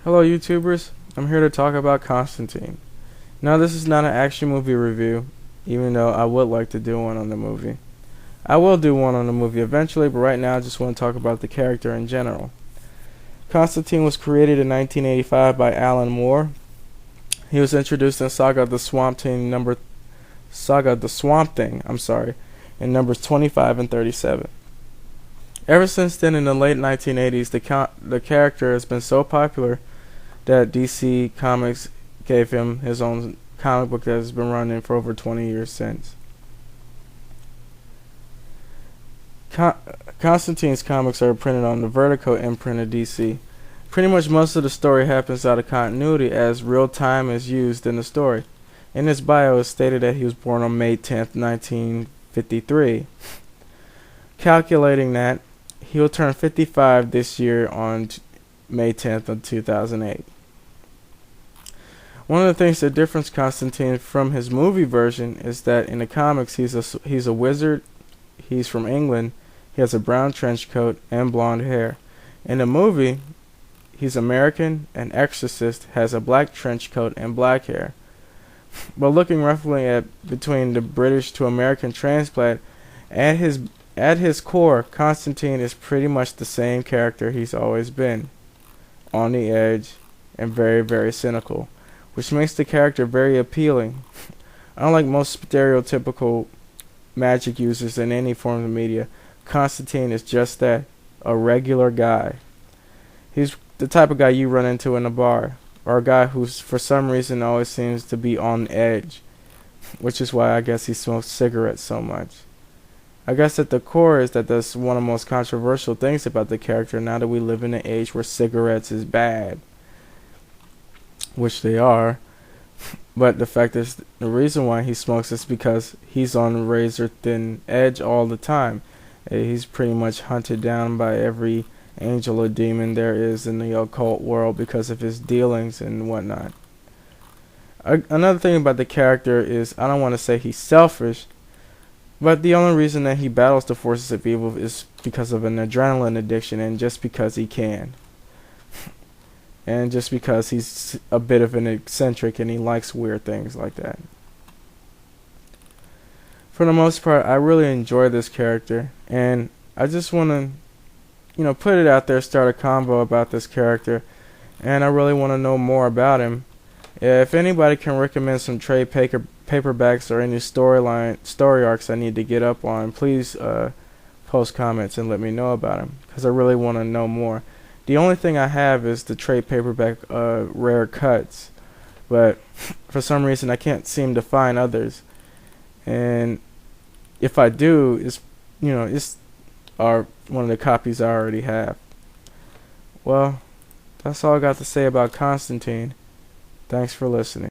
Hello YouTubers, I'm here to talk about Constantine. Now this is not an action movie review, even though I would like to do one on the movie. I will do one on the movie eventually, but right now I just want to talk about the character in general. Constantine was created in 1985 by Alan Moore. He was introduced in Saga the Swamp Thing, in numbers 25 and 37. Ever since then, in the late 1980s, the character has been so popular that DC Comics gave him his own comic book that has been running for over 20 years since. Constantine's comics are printed on the Vertigo imprint of DC. Pretty much most of the story happens out of continuity as real time is used in the story. In his bio, it's stated that he was born on May 10th, 1953. Calculating that, he will turn 55 this year on May 10th of 2008. One of the things that differs Constantine from his movie version is that in the comics he's a wizard, he's from England, he has a brown trench coat and blonde hair. In the movie, he's American, an exorcist, has a black trench coat and black hair. But looking roughly at between the British to American transplant, at his core, Constantine is pretty much the same character he's always been, on the edge and very, very cynical, which makes the character very appealing. Unlike most stereotypical magic users in any form of media, Constantine is just that, a regular guy. He's the type of guy you run into in a bar, or a guy who's for some reason always seems to be on edge, which is why I guess he smokes cigarettes so much. I guess at the core is that that's one of the most controversial things about the character now that we live in an age where cigarettes is bad, which they are. But the fact is, the reason why he smokes is because he's on razor thin edge all the time. He's pretty much hunted down by every angel or demon there is in the occult world because of his dealings and whatnot. Another thing about the character is, I don't want to say he's selfish, but the only reason that he battles the forces of evil is because of an adrenaline addiction and just because he can. And just because he's a bit of an eccentric and he likes weird things like that. For the most part, I really enjoy this character, and I just want to, put it out there, start a convo about this character, and I really want to know more about him. If anybody can recommend some trade paperbacks or any story arcs I need to get up on, please post comments and let me know about him, because I really want to know more. The only thing I have is the trade paperback rare cuts, but for some reason I can't seem to find others. And if I do, it's one of the copies I already have. Well, that's all I got to say about Constantine. Thanks for listening.